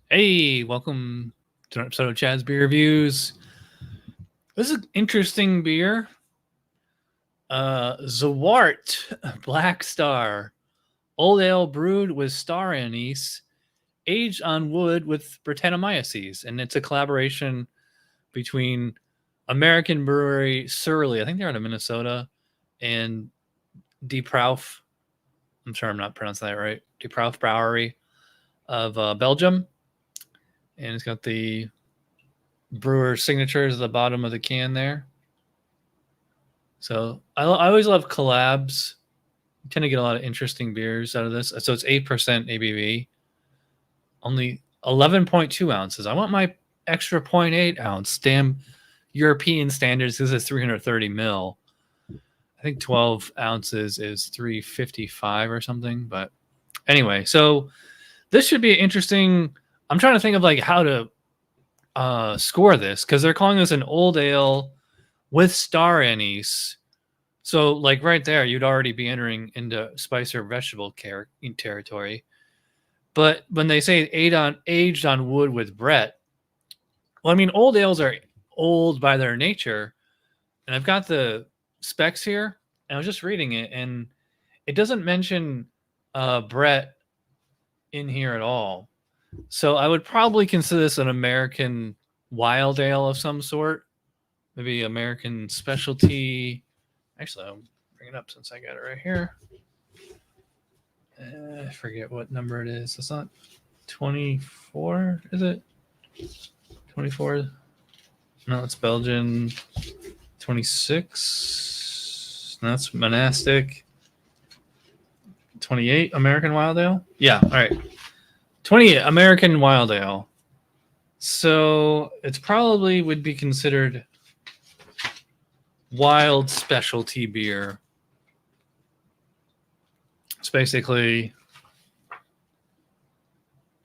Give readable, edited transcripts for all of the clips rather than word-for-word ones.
Hey, welcome to an episode of Chad's Beer Reviews. This is an interesting beer. Zwart Black Star. Old ale brewed with star anise, aged on wood with Brettanomyces. And it's a collaboration between American brewery Surly, I think they're out of Minnesota, and 𝗕𝗹. I'm sure I'm not pronouncing that right. 𝗕𝗹 Brewery of Belgium. And it's got the brewer signatures at the bottom of the can there. So I always love collabs. You tend to get a lot of interesting beers out of this. So it's 8% ABV. Only 11.2 ounces. I want my extra 0.8 ounce. Damn European standards. This is 330 mil. I think 12 ounces is 355 or something. But anyway, so this should be interesting. I'm trying to think of like how to score this because they're calling this an old ale with star anise. So like right there, you'd already be entering into spice or vegetable territory. But when they say aged on wood with Brett, well, I mean, old ales are old by their nature. And I've got the specs here. And I was just reading it, and it doesn't mention Brett in here at all. So I would probably consider this an American wild ale of some sort. Maybe American specialty. Actually, I'll bring it up since I got it right here. I forget what number it is. It's not 24, is it? 24? No, it's Belgian. 26. No, that's monastic. 28, American wild ale? Yeah, all right. 28, American wild ale. So it's probably would be considered wild specialty beer. It's basically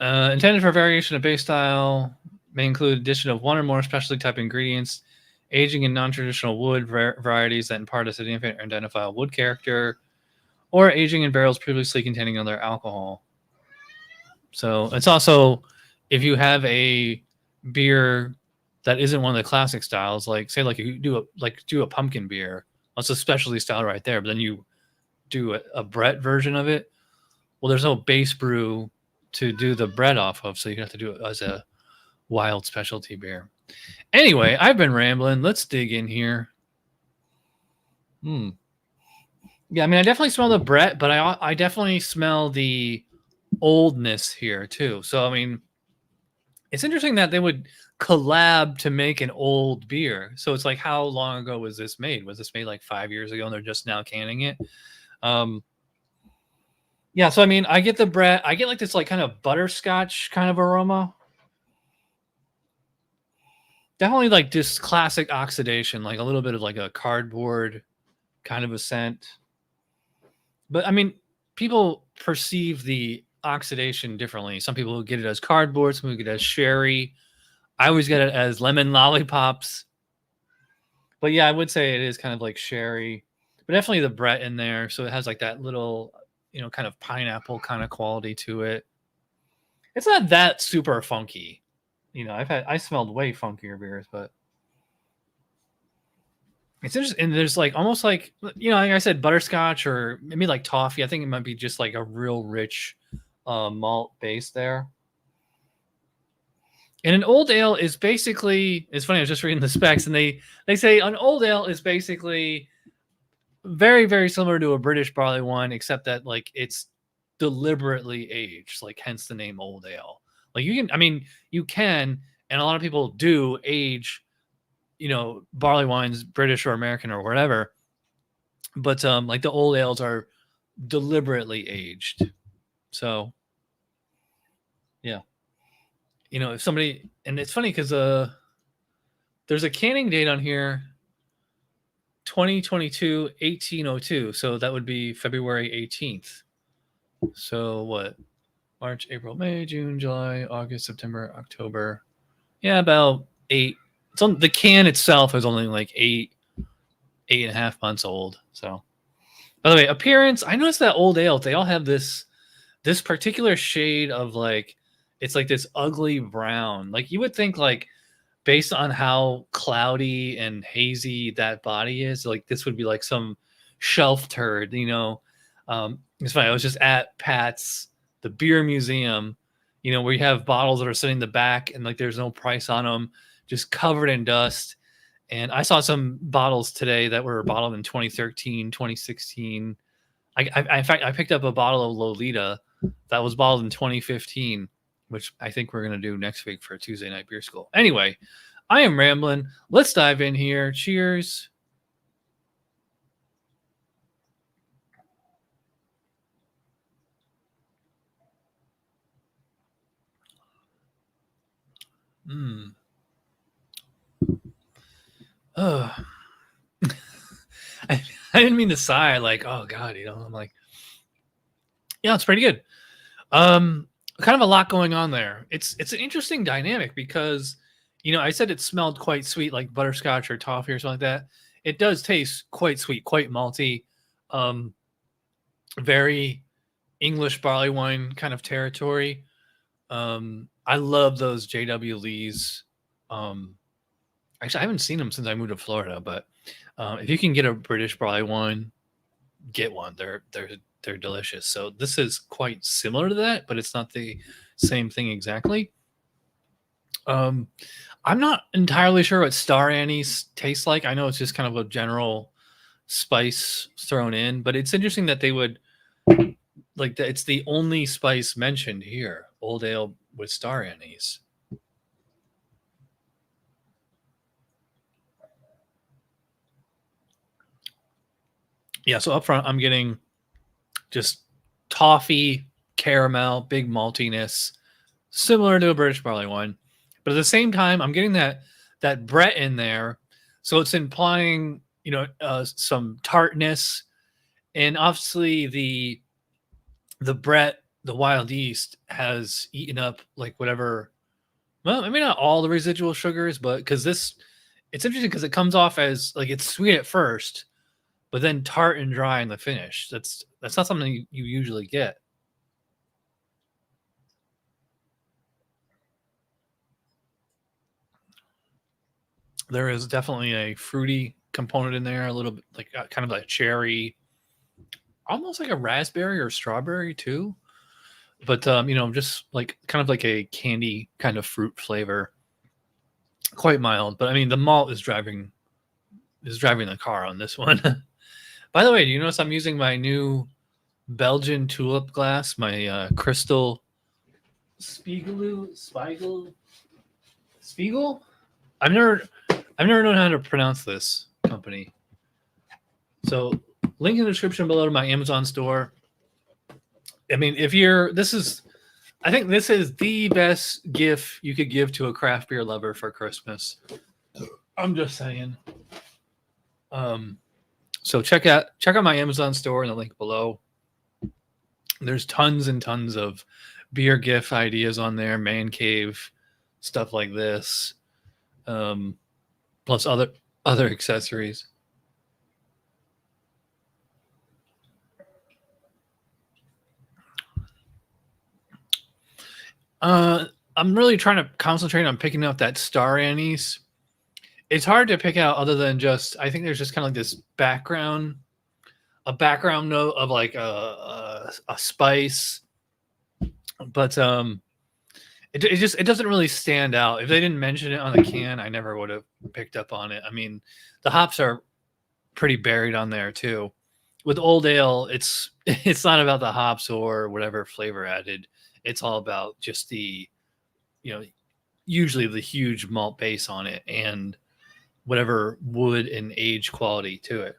intended for variation of base style, may include addition of one or more specialty type ingredients, aging in non-traditional wood varieties that impart a significant or identifiable wood character, or aging in barrels previously containing other alcohol. So it's also, if you have a beer that isn't one of the classic styles, like say like you do a pumpkin beer, that's a specialty style right there, but then you do a Brett version of it. Well, there's no base brew to do the Brett off of, so you have to do it as a wild specialty beer. Anyway, I've been rambling. Let's dig in here. Yeah, I mean, I definitely smell the Brett, but I definitely smell the oldness here too. So I mean, it's interesting that they would collab to make an old beer. So it's like, how long ago was this made? Was this made like 5 years ago and they're just now canning it? Yeah, so I mean, I get the Brett. I get like this like kind of butterscotch kind of aroma. Definitely like just classic oxidation, like a little bit of like a cardboard kind of a scent. But I mean, people perceive the oxidation differently. Some people get it as cardboard, some people get it as sherry. I always get it as lemon lollipops. But yeah, I would say it is kind of like sherry, but definitely the Brett in there. So it has like that little, kind of pineapple kind of quality to it. It's not that super funky. I smelled way funkier beers, but it's interesting. And there's like almost like, like I said, butterscotch or maybe like toffee. I think it might be just like a real rich malt base there. And an old ale is basically, it's funny, I was just reading the specs, and they say an old ale is basically very, very similar to a British barley wine, except that like it's deliberately aged, like hence the name old ale. Like you can, and a lot of people do age, barley wines, British or American or whatever. But like the old ales are deliberately aged. So yeah. If somebody, and it's funny because there's a canning date on here, 2022, 1802. So that would be February 18th. So what? March, April, May, June, July, August, September, October. Yeah, about 8. It's on the can itself is only like 8.5 months old. So, by the way, appearance. I noticed that old ales, they all have this this particular shade of like, it's like this ugly brown. Like you would think like based on how cloudy and hazy that body is, like this would be like some shelf turd, you know. It's funny. I was just at Pat's, the beer museum, you know, where you have bottles that are sitting in the back and like there's no price on them, just covered in dust. And I saw some bottles today that were bottled in 2013, 2016. In fact, I picked up a bottle of Lolita that was bottled in 2015, which I think we're going to do next week for Tuesday Night Beer School. Anyway, I am rambling. Let's dive in here. Cheers. Oh. I didn't mean to sigh like, oh God, you know, I'm like, yeah, it's pretty good. Kind of a lot going on there. It's an interesting dynamic because, you know, I said it smelled quite sweet, like butterscotch or toffee or something like that. It does taste quite sweet, quite malty, very English barley wine kind of territory. I love those J.W. Lee's. Actually, I haven't seen them since I moved to Florida, but if you can get a British barley wine, get one. They're delicious. So this is quite similar to that, but it's not the same thing exactly. I'm not entirely sure what star anise tastes like. I know it's just kind of a general spice thrown in, but it's interesting that they would like that. It's the only spice mentioned here, old ale with star anise. Yeah, so up front, I'm getting just toffee, caramel, big maltiness, similar to a British barley wine. But at the same time, I'm getting that Brett in there, so it's implying, you know, some tartness, and obviously the Brett, the wild yeast, has eaten up like whatever. Well, I mean not all the residual sugars, but because this, it's interesting because it comes off as like it's sweet at first, but then tart and dry in the finish. That's not something you usually get. There is definitely a fruity component in there, a little bit like kind of like cherry, almost like a raspberry or strawberry too. But you know, just like kind of like a candy kind of fruit flavor, quite mild. But I mean, the malt is driving the car on this one. By the way, do you notice I'm using my new Belgian tulip glass, my crystal Spiegel? I've never known how to pronounce this company. So, link in the description below to my Amazon store. I mean, I think this is the best gift you could give to a craft beer lover for Christmas. I'm just saying. So check out my Amazon store in the link below. There's tons and tons of beer gift ideas on there, man cave, stuff like this, plus other accessories. I'm really trying to concentrate on picking up that star anise. It's hard to pick out other than just, I think there's just kind of like this background note of like a spice, but it doesn't really stand out. If they didn't mention it on the can, I never would have picked up on it. I mean, the hops are pretty buried on there too. With old ale, it's not about the hops or whatever flavor added. It's all about just the, you know, usually the huge malt base on it and whatever wood and age quality to it.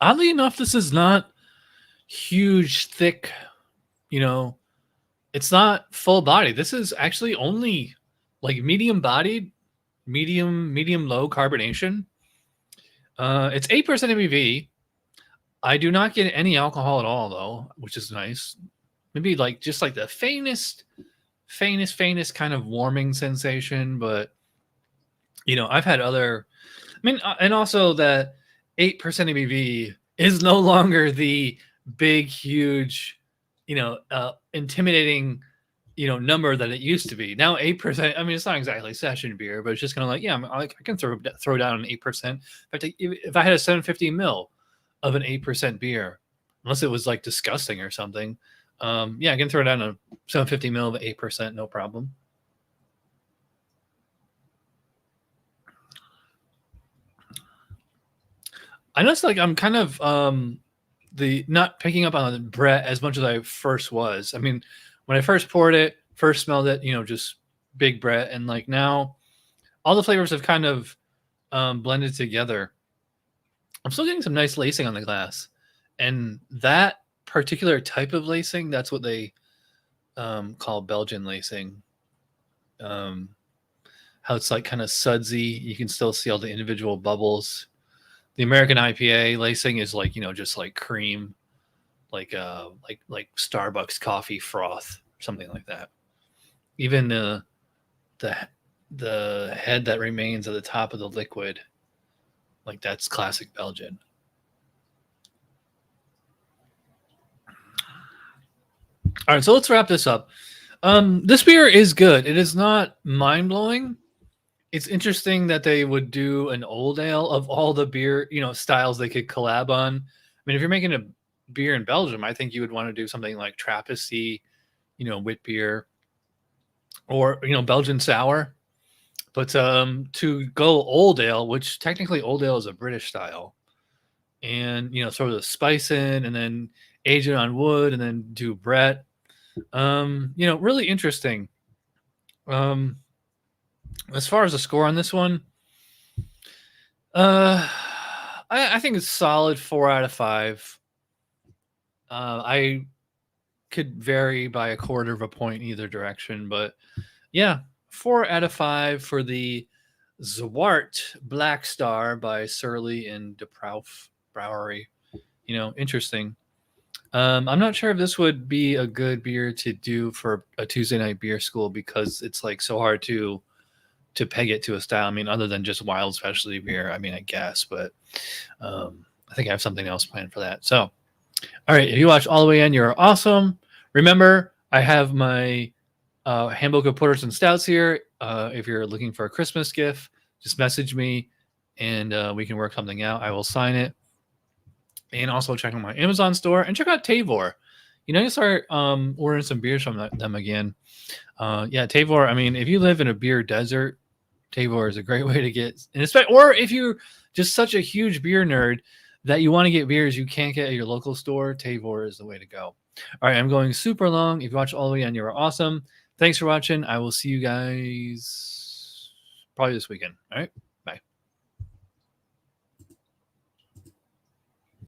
Oddly enough, this is not huge, thick, you know, it's not full body. This is actually only like medium bodied, medium low carbonation. It's 8% ABV. I do not get any alcohol at all though, which is nice. Maybe like just like the faintest kind of warming sensation, but you know, I've had other, I mean, and also that 8% ABV is no longer the big, huge, intimidating, number that it used to be. Now 8%. I mean, it's not exactly session beer, but it's just kind of like, yeah, I can throw down an 8%. In fact, if I had a 750 ml of an 8% beer, unless it was like disgusting or something, yeah, I can throw down a 750 ml of 8%, no problem. I noticed like I'm kind of the not picking up on the Brett as much as I first was. I mean, when I first poured it, first smelled it, just big Brett, and like now, all the flavors have kind of blended together. I'm still getting some nice lacing on the glass, and that particular type of lacing, that's what they call Belgian lacing. How it's like kind of sudsy. You can still see all the individual bubbles. The American IPA lacing is like, just like cream, like Starbucks coffee froth, something like that. Even the head that remains at the top of the liquid, like that's classic Belgian. All right, so let's wrap this up. This beer is good. It is not mind blowing. It's interesting that they would do an old ale of all the beer, styles they could collab on. I mean, if you're making a beer in Belgium, I think you would want to do something like Trappist-y, wit beer, or Belgian sour. But to go old ale, which technically old ale is a British style, and sort of the spice in, and then age it on wood, and then do Brett. Really interesting. As far as the score on this one, I think it's solid 4 out of 5. I could vary by a quarter of a point either direction, but yeah, 4 out of 5 for the Zwart Black Star by Surly and de Proef Brouwerij. Interesting. I'm not sure if this would be a good beer to do for a Tuesday night beer school, because it's like so hard to peg it to a style. I mean, other than just wild specialty beer, I mean, I guess, but I think I have something else planned for that. So, all right, if you watched all the way in, you're awesome. Remember, I have my handbook of porters and stouts here. If you're looking for a Christmas gift, just message me, and we can work something out. I will sign it. And also check out my Amazon store and check out 𝗕𝗹. You start ordering some beers from them again. Yeah, 𝗕𝗹. I mean, if you live in a beer desert, 𝗕𝗹 is a great way to get. Or if you're just such a huge beer nerd that you want to get beers you can't get at your local store, 𝗕𝗹 is the way to go. All right, I'm going super long. If you watch all the way on, you're awesome. Thanks for watching. I will see you guys probably this weekend. All right.